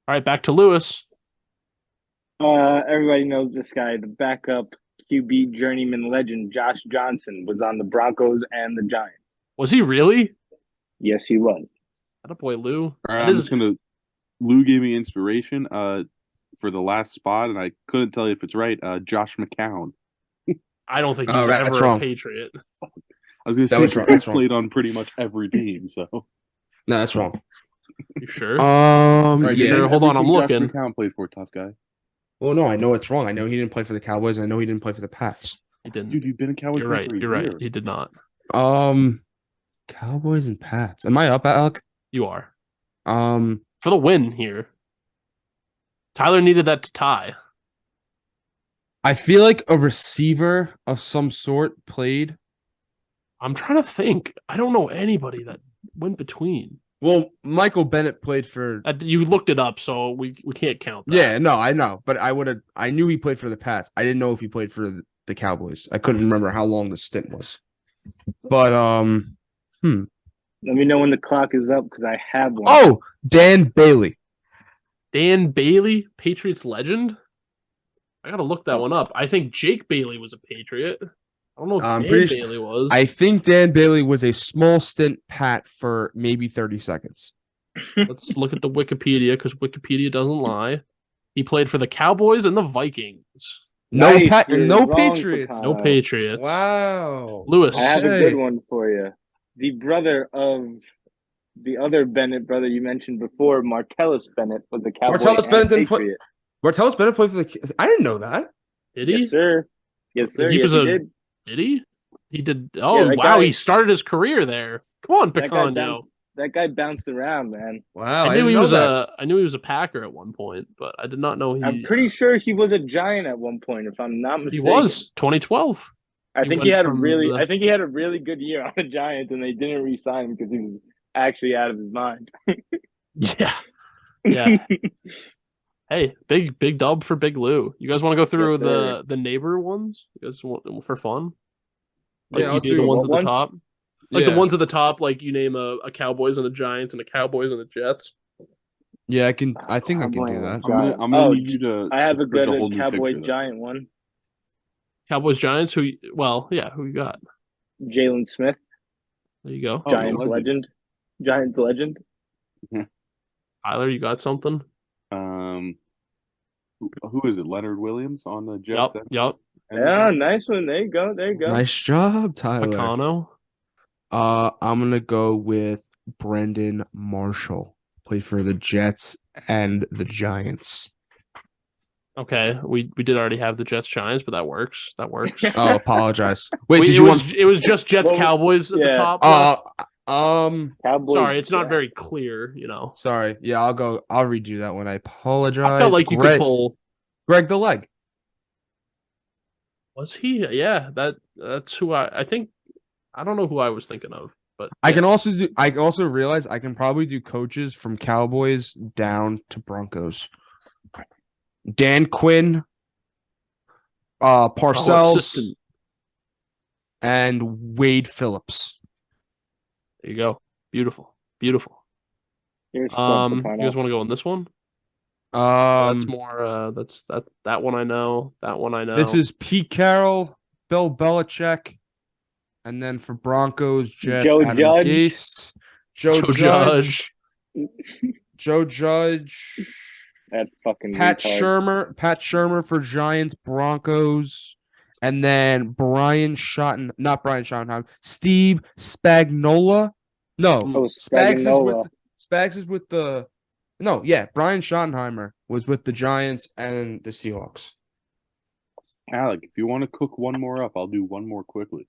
All right, back to Lewis. Everybody knows this guy. The backup QB journeyman legend, Josh Johnson, was on the Broncos and the Giants. Was he really? Yes, he was. Attaboy, Lou. All right, That I'm is- just gonna. Lou gave me inspiration for the last spot, and I couldn't tell you if it's right. Josh McCown. I don't think he Oh, was that's ever a wrong. Patriot. I was gonna That say was wrong, he that's wrong. played on pretty much every team. So, No, that's wrong. You sure? all right, yeah. name Sure, hold every on, I'm team Josh looking. McCown played for, tough guy. Well, no, I know it's wrong. I know he didn't play for the Cowboys, and I know he didn't play for the Pats. He didn't. Dude, you've been a Cowboys You're fan right. for a You're right. year. He did not. Cowboys and Pats. Am I up, Alec? You are. Um, For the win here. Tyler needed that to tie. I feel like a receiver of some sort played. I'm trying to think. I don't know anybody that went between. Well, Michael Bennett played for. You looked it up, so we can't count that. Yeah, no, I know, but I knew he played for the Pats. I didn't know if he played for the Cowboys. I couldn't remember how long the stint was. But Let me know when the clock is up because I have one. oh, Dan Bailey. Dan Bailey, Patriots legend. I gotta look that one up. I think Jake Bailey was a Patriot. I don't know if I'm Dan pretty Bailey was. I think Dan Bailey was a small stint Pat for maybe 30 seconds. Let's look at the Wikipedia because Wikipedia doesn't lie. He played for the Cowboys and the Vikings. No Nice, no you're wrong, Patriots. Pecan. No Patriots. Wow. Lewis. I have a Okay. good one for you. The brother of the other Bennett brother you mentioned before, Martellus Bennett, was the Cowboy Martellus and Bennett didn't play- Patriot. Martellus Bennett played for the. I didn't know that. Did he? Yes, sir. Yes, sir. He Yes, was he a- did. Did he? He did. Oh, that wow. guy- He started his career there. Come on, That guy, Picanio. bounced, that guy bounced around, man. Wow. I knew he didn't know was that. I knew he was a Packer at one point, but I did not know he. I'm pretty sure he was a Giant at one point, if I'm not he mistaken. was 2012. I he think he went had a from really, the- I think he had a really good year on the Giants, and they didn't re-sign him because he was actually out of his mind. Yeah. Yeah. Hey, big dub for Big Lou. You guys want to go through Yes, sir. the neighbor ones? You guys want for fun? Like Yeah, you I'll do the do ones what at the ones? top? Like the Yeah, ones at the top, like you name a Cowboys and the Giants and a Cowboys and the Jets. yeah, I can. I think I can Cowboy do and a that. Giant. I'm gonna Oh, need you to I have a search good a whole new Cowboys picture though. Giant one. Cowboys Giants, well, yeah, who you got? Jalen Smith, There you go. Oh, the Giants legend. legend. Giants legend. Tyler, you got something? Um, who is it? Leonard Williams on the Jets. Yup. And the Yeah, Giants? nice one. There you go. There you go. Nice job, Tyler. Picano. I'm gonna go with Brendan Marshall. Played for the Jets and the Giants. Okay, we did already have the Jets Giants, but that works. That works. Oh, apologize. Wait, did you want? It was just Jets Well, Cowboys at the yeah. top left? Cowboys. Sorry, it's not yeah. very clear, you know. Sorry. Yeah, I'll go. I'll redo that one. I apologize. I felt like you could pull. Greg the Leg. Was he? Yeah, that's who I think. I don't know who I was thinking of, but I yeah. can also do. I also realize I can probably do coaches from Cowboys down to Broncos. Dan Quinn, Parcells, assistant. and Wade Phillips. There you go. Beautiful. Beautiful. Here's You guys want to go on this one? That's more that one I know. That one I know. This is Pete Carroll, Bill Belichick, and then for Broncos, Jets, Joe Adam Judge. Gase, Joe Judge. Joe Judge, That fucking Pat retard. Shermer for Giants, Broncos, and then not Brian Schottenheim, Steve Spagnuolo. No, Oh, Spags is with the no, yeah, Brian Schottenheimer was with the Giants and the Seahawks. Alec, if you want to cook one more up, I'll do one more quickly.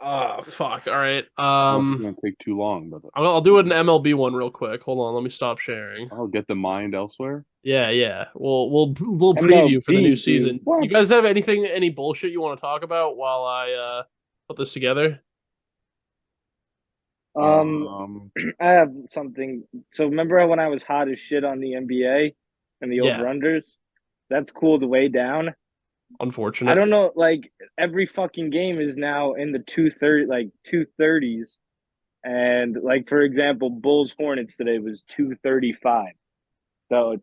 Oh, fuck. All right. It's gonna take too long, but I'll do an MLB one real quick. Hold on, let me stop sharing. I'll get the mind elsewhere. Yeah. We'll preview for the new MLB, season. dude. What? You guys have any bullshit you want to talk about while I put this together? I have something. So remember when I was hot as shit on the NBA and the Yeah. over-unders? That's cooled way down. Unfortunate. I don't know, like every fucking game is now in the 230s. And like for example, Bulls Hornets today was 235. So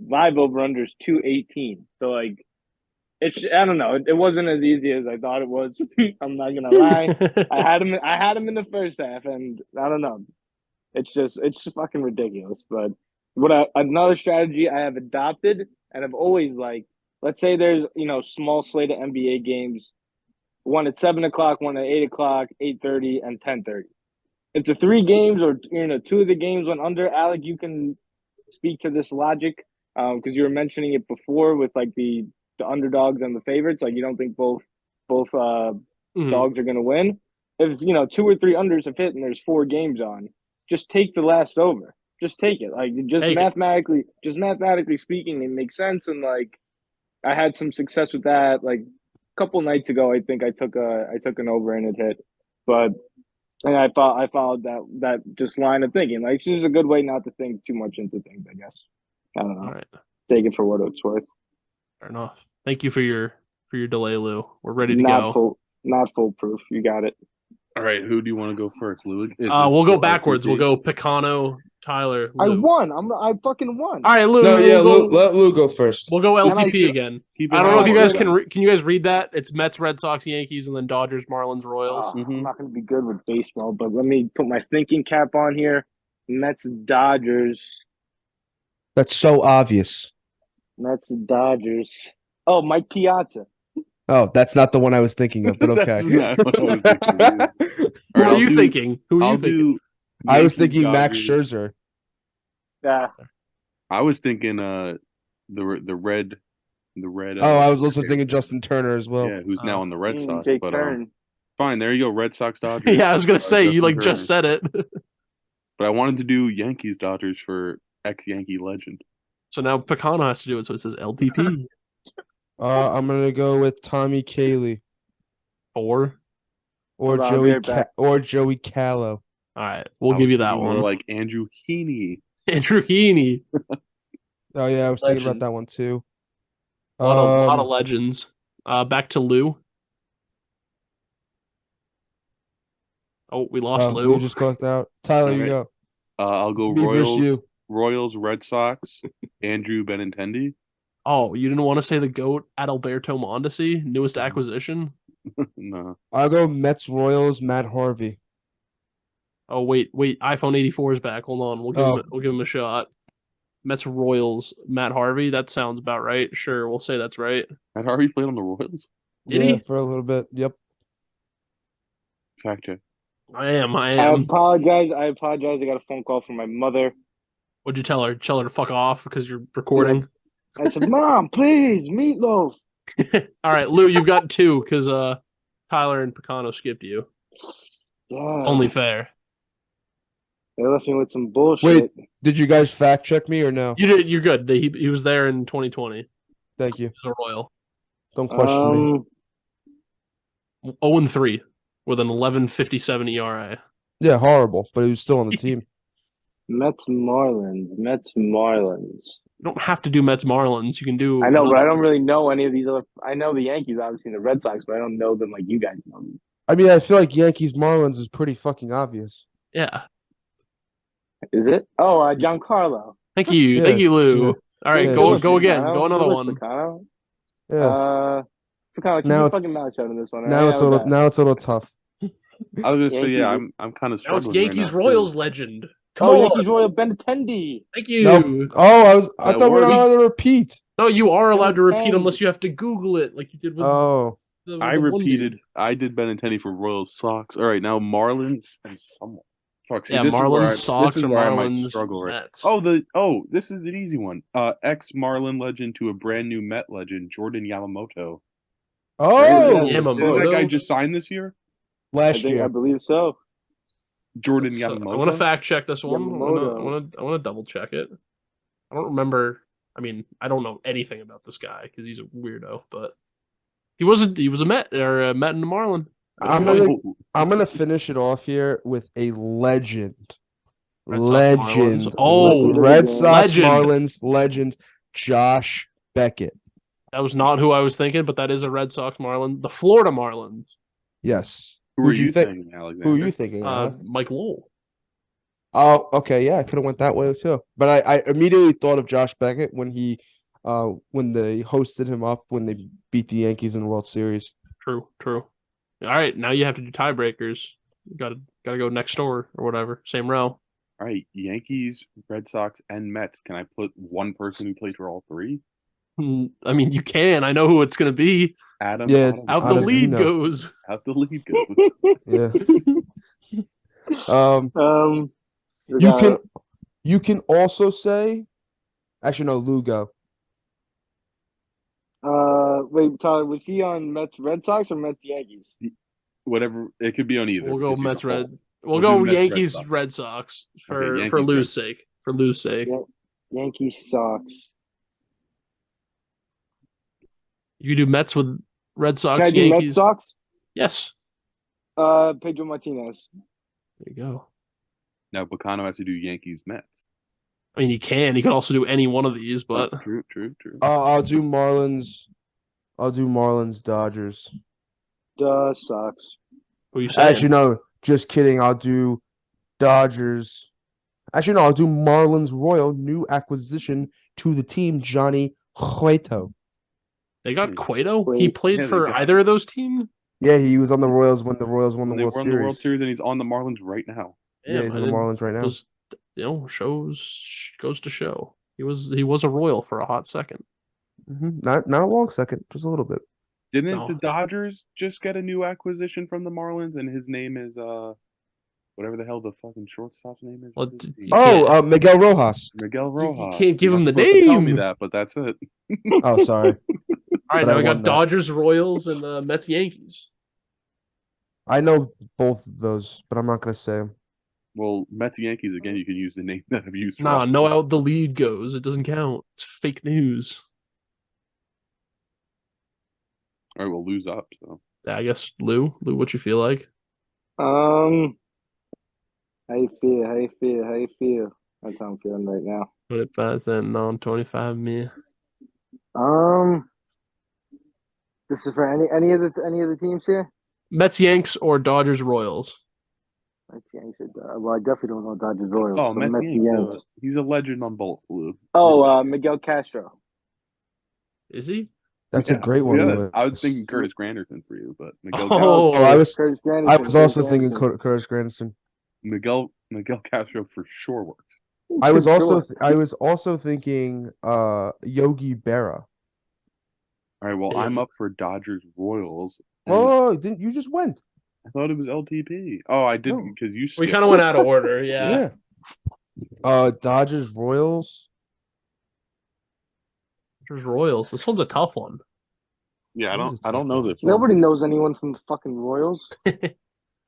live over-unders 218. So like I don't know. It wasn't as easy as I thought it was. I'm not gonna lie. I had him in the first half, and I don't know. It's just fucking ridiculous. But another strategy I have adopted, and I've always liked. Let's say there's small slate of NBA games, one at 7 o'clock, one at 8 o'clock, 8:30, and 10:30. If the three games or two of the games went under, Alec, you can speak to this logic because you were mentioning it before with like the underdogs and the favorites. Like you don't think both dogs are going to win. If two or three unders have hit and there's 4 games on, just take the last over. Just take it. Like mathematically speaking, it makes sense. And like I had some success with that. Like a couple nights ago, I think I took an over and it hit, and I followed that just line of thinking. Like it's just a good way not to think too much into things. I guess. I don't know. All right. Take it for what it's worth. Fair enough. Thank you for your delay, Lou. We're ready to go. Not foolproof. You got it. All right, who do you want to go first, Lou? We'll go backwards. We'll go Picano, Tyler, Lou. I won. I fucking won. All right, Lou. No, yeah, let Lou go first. We'll go LTP again. I don't know if you guys can you guys read that? It's Mets, Red Sox, Yankees, and then Dodgers, Marlins, Royals. I'm not going to be good with baseball, but let me put my thinking cap on here. Mets, Dodgers. That's so obvious. Mets, Dodgers. Oh, Mike Piazza. Oh, that's not the one I was thinking of, but okay. Who are you thinking? I was thinking Max Scherzer. Yeah. I was thinking the red. I was also thinking Justin Turner as well. Yeah, who's now on the Red Sox. Jake But Kern. fine, there you go, Red Sox Dodgers. Yeah, I was gonna say you like just said it. But I wanted to do Yankees Dodgers for ex-Yankee legend. So now Picano has to do it. So it says LTP. I'm gonna go with Tommy Cayley or Joey Callow. All right, we'll give you that one. Like Andrew Heaney. Andrew Heaney. Oh yeah, I was thinking about Legend. that one too. A lot of legends. Back to Lou. Oh, we lost Lou Lou. just clicked out. Tyler, All you right. go. I'll go It's me versus Royals, you. Red Sox, Andrew Benintendi. Oh, you didn't want to say the GOAT Adalberto Mondesi, newest acquisition? No, I'll go Mets Royals, Matt Harvey. Oh, wait. iPhone 84 is back. Hold on. We'll give him a shot. Mets Royals, Matt Harvey. That sounds about right. Sure, we'll say that's right. had Harvey played on the Royals? Did Yeah, he? for a little bit. Yep. Fact check. I am. I apologize. I got a phone call from my mother. What'd you tell her? Tell her to fuck off because you're recording? I said, "Mom, please, meatloaf." All right, Lou, you've got two because Tyler and Picano skipped you. Yeah, It's only fair. they left me with some bullshit. Wait, did you guys fact check me or no? You did. You're good. He was there in 2020. Thank you. He's a Royal. Don't question me. 0-3 with an 11.57 ERA. Yeah, horrible, but he was still on the team. Mets Marlins. You don't have to do Mets Marlins. You can do. I know, but I don't really know any of these other. I know the Yankees, obviously, and the Red Sox, but I don't know them like you guys know them. I mean, I feel like Yankees Marlins is pretty fucking obvious. Yeah. Is it? Oh, Giancarlo. Thank you. Yeah, Thank you, Lou. yeah. All right, Yeah, go just- again. Go another one. Picano. Yeah. Picano, keep Now your it's- fucking mouth shut on this one. Now it's a little. Now it's a little tough. I was gonna say, yeah, Yankees- I'm kind of Now it's struggling Yankees right now, Royals legend. Come Oh, on. Yankees Royal Benintendi. Thank you. Nope. Oh, I That thought we were not works. allowed to repeat. No, you are allowed to repeat Benintendi. unless you have to Google it, like you did with Oh, the. I the one repeated. dude. I did Benintendi for Royal Sox. All right, now Marlins and someone. Fuck, see, Yeah, this is where Marlins, this Sox, is or where I might Marlins, struggle. Right. Mets. This is an easy one. Ex Marlin legend to a brand new Met legend, Jordan Yamamoto. oh, Didn't Yamamoto? that guy just sign this year? last I year. believe so. Jordan So, Yamamoto. I want to fact check this one. Yamamoto. I want to double check it. I don't remember. I mean, I don't know anything about this guy because he's a weirdo. But he was a Met or a Met and a Marlin. I'm gonna finish it off here with a legend. Red Sox, Marlins. Oh, Red Sox legend. Marlins legend Josh Beckett. That was not who I was thinking, but that is a Red Sox Marlin. The Florida Marlins. Yes. Who are you thinking, Alexander? Who are you thinking? Mike Lowell. Oh, okay, yeah, I could have went that way too. But I immediately thought of Josh Beckett when they hosted him up when they beat the Yankees in the World Series. True. All right, now you have to do tiebreakers. You gotta go next door or whatever. Same row. All right, Yankees, Red Sox, and Mets. Can I put one person who played for all three? I mean, you can. I know who it's gonna be. Adam. Yeah, Out the lead Ottavino. goes. Out the lead goes. Yeah. You can also say, actually no, Lugo. Wait, Tyler, was he on Mets Red Sox or Mets Yankees? Whatever, it could be on either. We'll go because he's Mets a Red. Hulk. We'll We'll go do Mets, Red Yankees Sox. Red Sox for Okay, for Yankees, Lou's Red sake. For Lou's sake. Yeah. Yankees Sox. You do Mets with Red Sox, Can I do Yankees. Mets Sox? Yes. Pedro Martinez. There you go. Now Bacano has to do Yankees, Mets. I mean, he can. He could also do any one of these, but True. I'll do Marlins. I'll do Marlins Dodgers. Sox. who are you saying? Actually, no, just kidding. I'll do Dodgers. Actually, no, I'll do Marlins Royal, new acquisition to the team, Johnny Cueto. They got Cueto. He Wait. played Yeah, they for got either of those teams. Yeah, he was on the Royals when the Royals won the When they World won Series. the World Series, and he's on the Marlins right now. Yeah, he's on the Marlins right now. Was, goes to show he was a Royal for a hot second. Not a long second, just a little bit. Didn't No. the Dodgers just get a new acquisition from the Marlins, and his name is whatever the hell the fucking shortstop's name is? Well, What is he? Oh, Miguel Rojas. Miguel Rojas. can't give You're him not the supposed to tell me name. that, but that's it. Oh, sorry. All right, But I now we got won that. Dodgers, Royals, and Mets, Yankees. I know both of those, but I'm not gonna say them. Well, Mets Yankees again. You can use the name that I've used. For Nah, all no time. out the lead goes. It doesn't count. It's fake news. All right, we'll lose up. So Yeah, I guess Lou, what you feel like? How you feel? That's how I'm feeling right now. 25 non 25 me. This is for any of the teams here. Mets, Yanks, or Dodgers, Royals. Mets, Yanks. Well, I definitely don't know Dodgers Royals. Oh, so Mets, Mets, Yankees. Yanks. He's a legend on Bullet Flu. Oh, Miguel Castro. Is he? That's a great one. Yeah, Lewis. I was thinking Curtis Granderson for you, but Miguel Oh, I was Curtis Granderson. I was also Curtis thinking Granderson. Curtis Granderson. Miguel Castro for sure worked. I was also Sure. I was also thinking Yogi Berra. All right, well, Yeah. I'm up for Dodgers Royals. and Oh, didn't you just went? I thought it was LTP. Oh, I did No. because you we skipped. kind of went out of order. Yeah. Dodgers Royals. Dodgers, Royals. This one's a tough one. Yeah, What is I a don't tough know one? this one. Nobody knows anyone from the fucking Royals.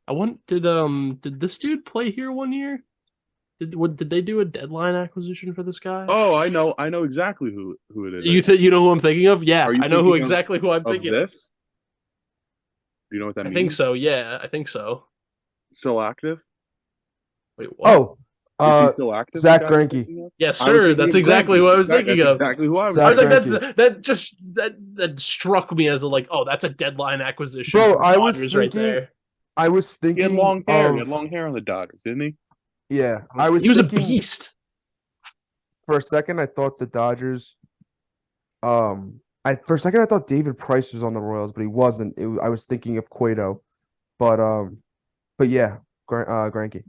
I want did this dude play here one year? Did they do a deadline acquisition for this guy? Oh, I know exactly who it is. You know who I'm thinking of? Yeah, Are you I know who thinking exactly who I'm of thinking this? Do you know what that of. I means? think so. Yeah, I think so. Still active? Wait, what? Oh, Is he still active? Zach the guy you're Greinke. thinking of? Yes, I was sir. thinking That's of exactly Greinke. who I was thinking That's of. exactly who I was. Zach I was like, Greinke. that struck me as like, oh, that's a deadline acquisition. Bro, for the I was Dodgers right thinking- there. I was He thinking had long hair. He of had long hair on the Dodgers, didn't he? yeah. I was He was a thinking beast. for a second. I thought the Dodgers. For a second I thought David Price was on the Royals, but he wasn't. I was thinking of Cueto, but yeah, Greinke.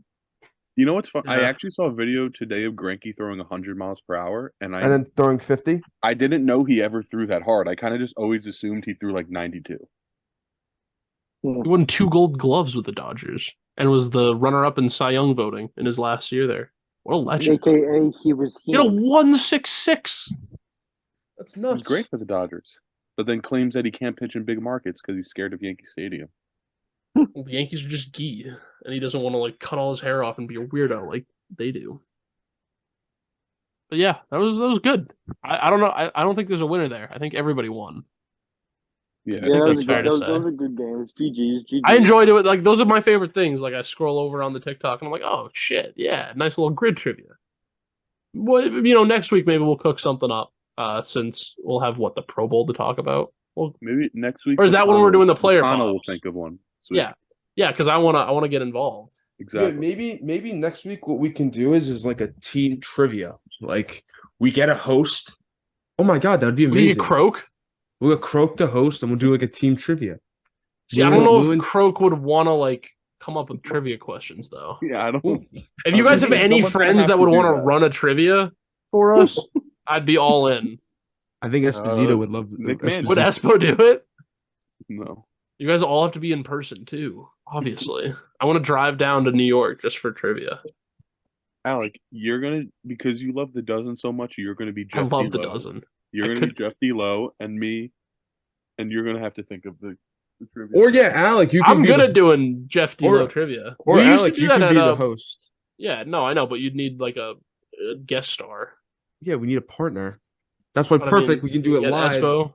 You know what's fun? I Yeah. actually saw a video today of Greinke throwing 100 miles per hour, and And then throwing 50. I didn't know he ever threw that hard. I kind of just always assumed he threw like 92. He won 2 Gold Gloves with the Dodgers and was the runner-up in Cy Young voting in his last year there. What a legend! AKA he was He had a here. 1.66. That's He's nuts. great for the Dodgers, but then claims that he can't pitch in big markets because he's scared of Yankee Stadium. The Yankees are just gee, and he doesn't want to like cut all his hair off and be a weirdo like they do. But yeah, that was good. I don't know. I don't think there's a winner there. I think everybody won. Yeah, think that's fair to those say. are good games. GG's. I enjoyed it. Like those are my favorite things. Like I scroll over on the TikTok and I'm like, oh shit, yeah, nice little grid trivia. Well, next week maybe we'll cook something up. Since we'll have the Pro Bowl to talk about. Well, maybe next week. or is that when we're doing the player Connell will props? think of one. Yeah, because I wanna get involved. Exactly. Maybe next week what we can do is like a team trivia. Like we get a host. Oh my god, that would be We amazing. get Croak. We'll get Croak to host, and we'll do like a team trivia. See, I don't know Lou if and- Croak would want to like come up with trivia questions though. Yeah, I don't. Well, If you guys have think any someone's gonna friends have that to would do want to that. run a trivia for us, I'd be all in. I think Esposito would love Nick Mann. Would Espo do it? No. You guys all have to be in person too, obviously. I want to drive down to New York just for trivia. Alec, you're gonna because you love the dozen so much. You're gonna be I Jeff love the D'Lo. dozen. You're I gonna could- be Jeff D'Lo and me, and you're gonna have to think of the trivia. Or yeah, Alec, you. I'm be good the, at doing Jeff D'Lo or- trivia. Or We used to Alec, do you that could at, be the host. Yeah, no, I know, but you'd need like a guest star. Yeah, we need a partner. That's why But I mean, perfect. We can do it get live. Espo.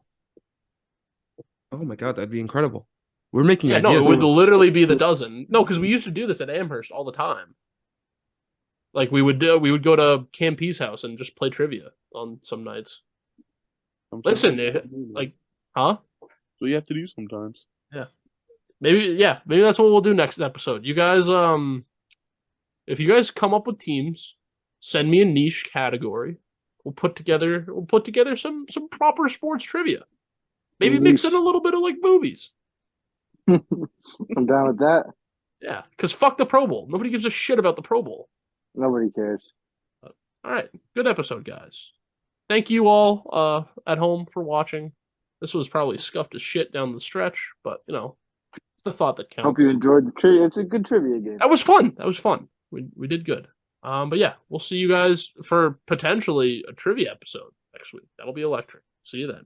Oh my god, that'd be incredible. We're making Yeah, no, ideas. it would for this. literally be the dozen. No, because we used to do this at Amherst all the time. Like we would go to Campy's house and just play trivia on some nights. Listen, like, huh? So you have to do sometimes. Maybe that's what we'll do next episode. You guys, if you guys come up with teams, send me a niche category. We'll put together some proper sports trivia. Maybe mix in a little bit of like movies. I'm down with that. Yeah, because fuck the Pro Bowl. Nobody gives a shit about the Pro Bowl. Nobody cares. All right, good episode, guys. Thank you all at home for watching. This was probably scuffed as shit down the stretch, but it's the thought that counts. Hope you enjoyed the trivia. It's a good trivia game. That was fun. We did good. But yeah, we'll see you guys for potentially a trivia episode next week. That'll be electric. See you then.